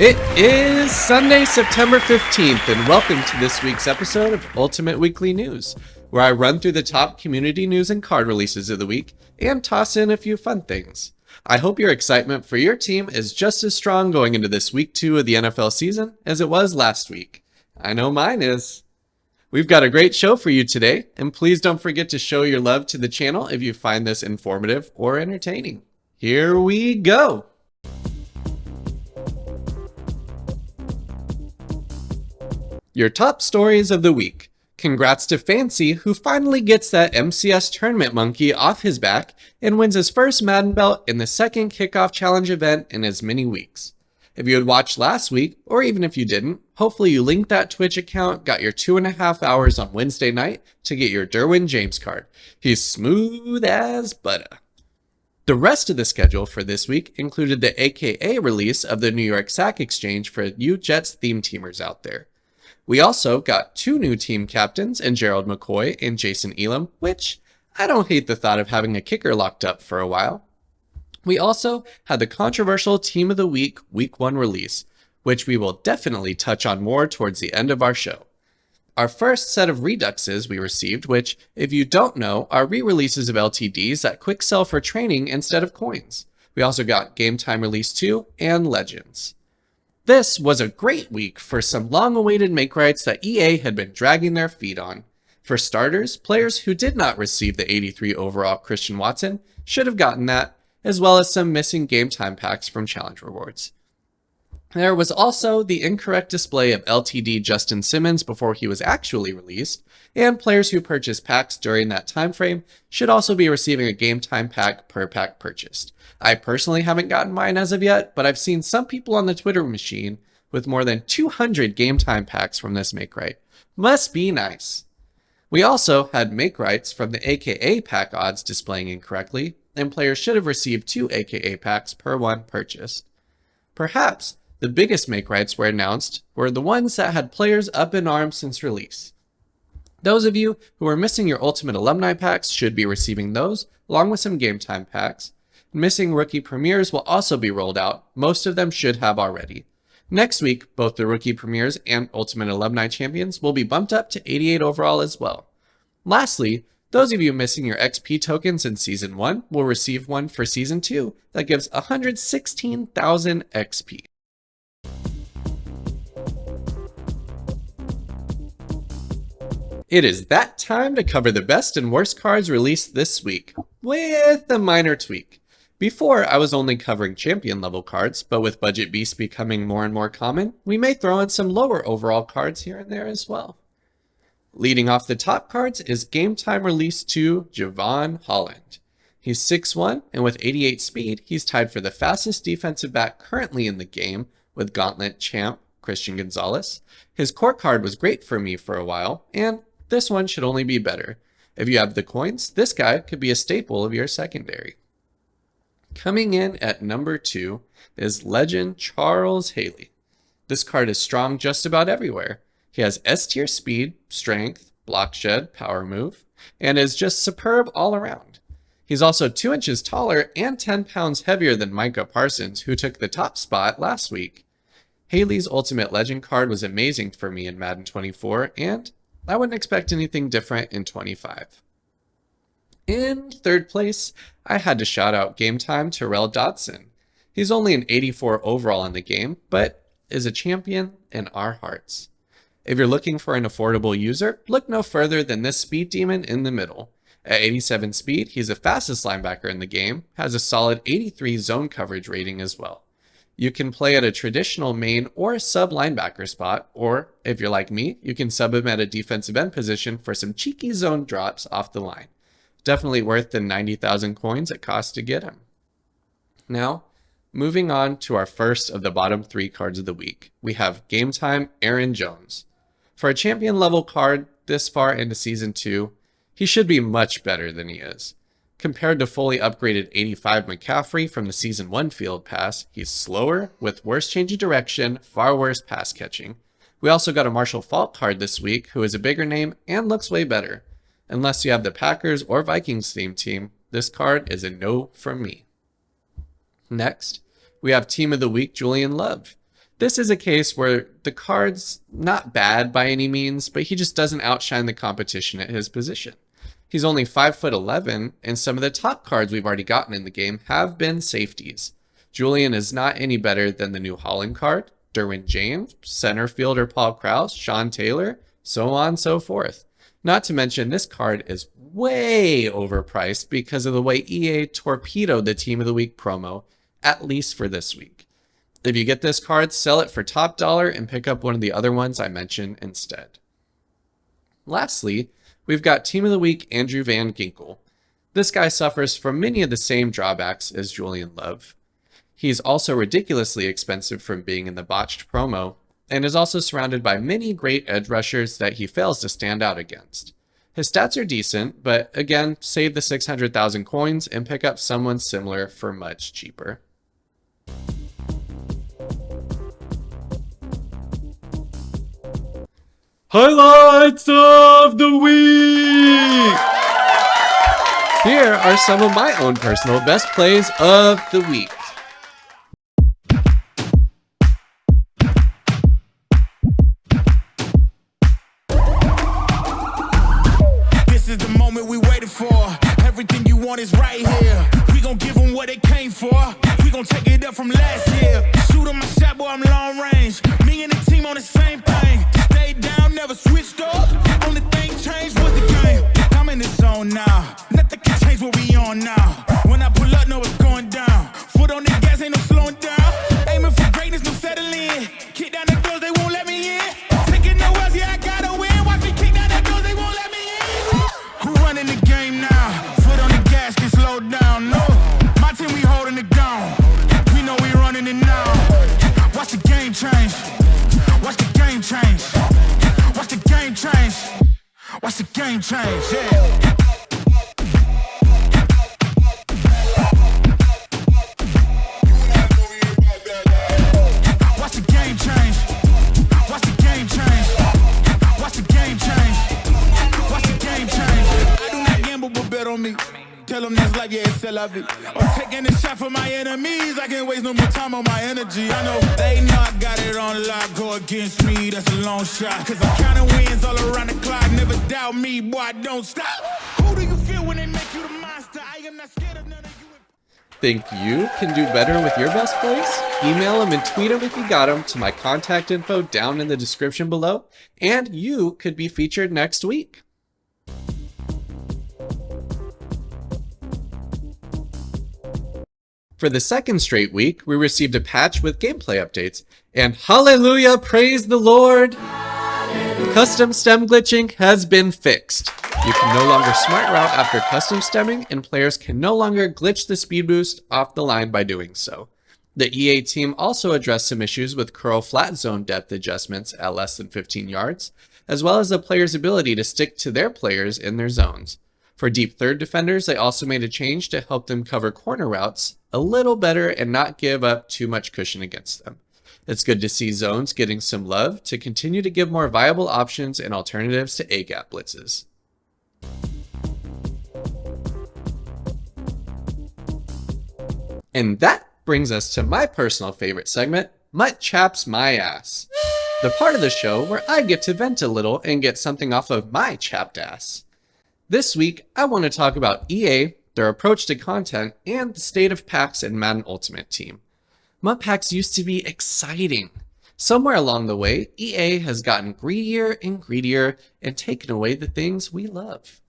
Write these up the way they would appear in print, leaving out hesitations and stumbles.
It is Sunday, September 15th, and welcome to this week's episode of Ultimate Weekly News, where I run through the top community news and card releases of the week and toss in a few fun things. I hope your excitement for your team is just as strong going into this week 2 of the NFL season as it was last week. I know mine is. We've got a great show for you today, and please don't forget to show your love to the channel if you find this informative or entertaining. Here we go! Your top stories of the week. Congrats to Fancy, who finally gets that MCS tournament monkey off his back and wins his first Madden belt in the second kickoff challenge event in as many weeks. If you had watched last week, or even if you didn't, hopefully you linked that Twitch account, got your 2.5 hours on Wednesday night to get your Derwin James card. He's smooth as butter. The rest of the schedule for this week included the AKA release of the New York Sack Exchange for you Jets theme teamers out there. We also got 2 new team captains in Gerald McCoy and Jason Elam, which I don't hate the thought of having a kicker locked up for a while. We also had the controversial Team of the Week Week 1 release, which we will definitely touch on more towards the end of our show. Our first set of Reduxes we received, which, if you don't know, are re-releases of LTDs that quick sell for training instead of coins. We also got Game Time Release 2 and Legends. This was a great week for some long-awaited Makerights that EA had been dragging their feet on. For starters, players who did not receive the 83 overall Christian Watson should have gotten that, as well as some missing game time packs from challenge rewards. There was also the incorrect display of LTD Justin Simmons before he was actually released, and players who purchased packs during that time frame should also be receiving a game time pack per pack purchased. I personally haven't gotten mine as of yet, but I've seen some people on the Twitter machine with more than 200 game time packs from this Makeright. Must be nice. We also had Makerights from the AKA pack odds displaying incorrectly, and players should have received 2 AKA packs per one purchased. Perhaps the biggest Makerights were announced were the ones that had players up in arms since release. Those of you who are missing your Ultimate Alumni packs should be receiving those, along with some game time packs. Missing rookie premieres will also be rolled out. Most of them should have already. Next week, both the rookie premieres and Ultimate Alumni champions will be bumped up to 88 overall as well. Lastly, those of you missing your XP tokens in Season 1 will receive one for Season 2 that gives 116,000 XP. It is that time to cover the best and worst cards released this week, with a minor tweak. Before, I was only covering champion level cards, but with Budget Beasts becoming more and more common, we may throw in some lower overall cards here and there as well. Leading off the top cards is Game Time Release 2 Javon Holland. He's 6'1", and with 88 speed, he's tied for the fastest defensive back currently in the game with Gauntlet champ Christian Gonzalez. His core card was great for me for a while, and this one should only be better. If you have the coins, this guy could be a staple of your secondary. Coming in at number 2 is Legend Charles Haley. This card is strong just about everywhere. He has S-tier speed, strength, block shed, power move, and is just superb all around. He's also 2 inches taller and 10 pounds heavier than Micah Parsons, who took the top spot last week. Haley's Ultimate Legend card was amazing for me in Madden 24, and I wouldn't expect anything different in 25. In third place, I had to shout out Game Time Terrell Dodson. He's only an 84 overall in the game, but is a champion in our hearts. If you're looking for an affordable user, look no further than this speed demon in the middle. At 87 speed, he's the fastest linebacker in the game, has a solid 83 zone coverage rating as well. You can play at a traditional main or sub linebacker spot, or if you're like me, you can sub him at a defensive end position for some cheeky zone drops off the line. Definitely worth the 90,000 coins it costs to get him. Now, moving on to our first of the bottom 3 cards of the week, we have Game Time Aaron Jones. For a champion level card this far into Season 2, he should be much better than he is. Compared to fully upgraded 85 McCaffrey from the Season 1 Field Pass, he's slower, with worse change of direction, far worse pass catching. We also got a Marshall Faulk card this week, who is a bigger name and looks way better. Unless you have the Packers or Vikings theme team, this card is a no from me. Next, we have Team of the Week Julian Love. This is a case where the card's not bad by any means, but he just doesn't outshine the competition at his position. He's only 5'11", and some of the top cards we've already gotten in the game have been safeties. Julian is not any better than the New Holland card, Derwin James, center fielder Paul Krause, Sean Taylor, so on and so forth. Not to mention this card is way overpriced because of the way EA torpedoed the Team of the Week promo, at least for this week. If you get this card, sell it for top dollar and pick up one of the other ones I mentioned instead. Lastly, we've got Team of the Week Andrew Van Ginkel. This guy suffers from many of the same drawbacks as Julian Love. He's also ridiculously expensive from being in the botched promo, and is also surrounded by many great edge rushers that he fails to stand out against. His stats are decent, but again, save the 600,000 coins and pick up someone similar for much cheaper. Highlights of the week! Here are some of my own personal best plays of the week. This is the moment we waited for. Everything you want is right here. We gon' give them what they came for. We gon' take it up from last year. Shoot on my shot, boy, I'm long range. Me and the team on the same thing. Stayed down, never switched up. Only thing changed was the game. I'm in the zone now. Nothing can change what we on now. When I pull up, know it's going down. Foot on the gas, ain't no slowing down. Aiming for greatness, no settling. Kick down the doors, they won't let me in. Taking no else, yeah, I gotta win. Watch me kick down the doors, they won't let me in. Who running the game now? Foot on the gas, can slow down. No, my team, we holding it down. We know we running it now. Watch the game change. Watch the game change. Watch the game change. Watch the game change, yeah. Watch the game change. Watch the game change. Watch the game change. Watch the game change. I do not gamble, but bet on me. Tell them that's life, yeah, it's still love it. I'm taking a shot for my enemies. I can't waste no more time on my energy. I know they know I got it on lock. Go against me, that's a long shot. Cause I'm counting wins all around the clock. Never doubt me, boy, I don't stop. Who do you feel when they make you the monster? I am not scared of none of you. Think you can do better with your best plays? Email them and tweet them if you got them to my contact info down in the description below, and you could be featured next week. For the second straight week, we received a patch with gameplay updates, and hallelujah, praise the Lord! Custom stem glitching has been fixed. You can no longer smart route after custom stemming, and players can no longer glitch the speed boost off the line by doing so. The EA team also addressed some issues with curl flat zone depth adjustments at less than 15 yards, as well as the player's ability to stick to their players in their zones. For deep third defenders, they also made a change to help them cover corner routes a little better and not give up too much cushion against them. It's good to see zones getting some love to continue to give more viable options and alternatives to A-gap blitzes. And that brings us to my personal favorite segment, MUT Chaps My Ass. The part of the show where I get to vent a little and get something off of my chapped ass. This week, I want to talk about EA, their approach to content, and the state of packs in Madden Ultimate Team. MUT packs used to be exciting. Somewhere along the way, EA has gotten greedier and greedier and taken away the things we love.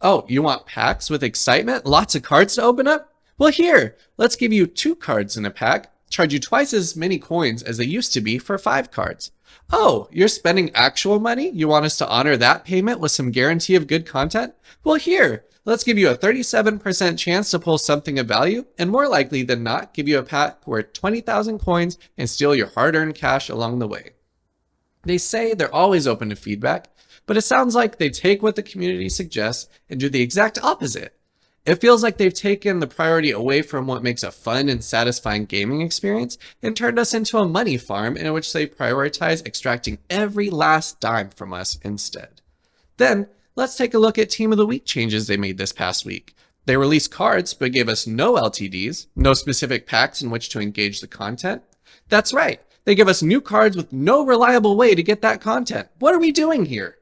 Oh, you want packs with excitement? Lots of cards to open up? Well, here, let's give you 2 cards in a pack, charge you twice as many coins as they used to be for 5 cards. Oh, you're spending actual money? You want us to honor that payment with some guarantee of good content? Well, here, let's give you a 37% chance to pull something of value, and more likely than not, give you a pack worth 20,000 coins and steal your hard-earned cash along the way. They say they're always open to feedback, but it sounds like they take what the community suggests and do the exact opposite. It feels like they've taken the priority away from what makes a fun and satisfying gaming experience and turned us into a money farm in which they prioritize extracting every last dime from us instead. Then, let's take a look at Team of the Week changes they made this past week. They released cards but gave us no LTDs, no specific packs in which to engage the content. That's right, They give us new cards with no reliable way to get that content. What are we doing here?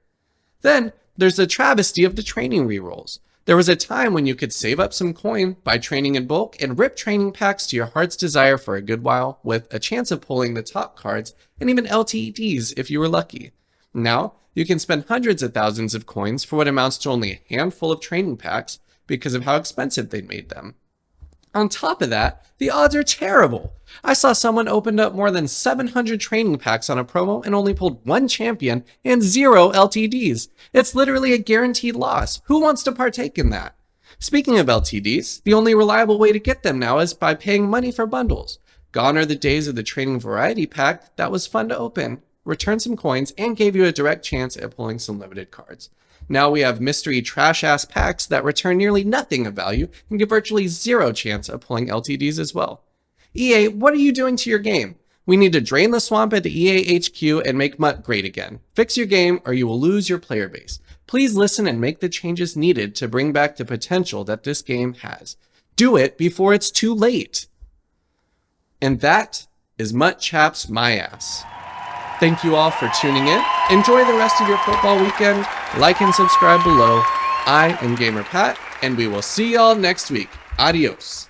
Then, there's the travesty of the training rerolls. There was a time when you could save up some coin, buy training in bulk, and rip training packs to your heart's desire for a good while, with a chance of pulling the top cards, and even LTDs if you were lucky. Now, you can spend hundreds of thousands of coins for what amounts to only a handful of training packs because of how expensive they made them. On top of that, the odds are terrible. I saw someone opened up more than 700 training packs on a promo and only pulled one champion and 0 LTDs. It's literally a guaranteed loss. Who wants to partake in that? Speaking of LTDs, the only reliable way to get them now is by paying money for bundles. Gone are the days of the training variety pack that was fun to open, return some coins, and gave you a direct chance at pulling some limited cards. Now we have mystery trash-ass packs that return nearly nothing of value and give virtually 0 chance of pulling LTDs as well. EA, what are you doing to your game? We need to drain the swamp at the EA HQ and make MUT great again. Fix your game or you will lose your player base. Please listen and make the changes needed to bring back the potential that this game has. Do it before it's too late. And that is MUT Chaps My Ass. Thank you all for tuning in. Enjoy the rest of your football weekend. Like and subscribe below. I am Gamer Pat, and we will see y'all next week. Adios.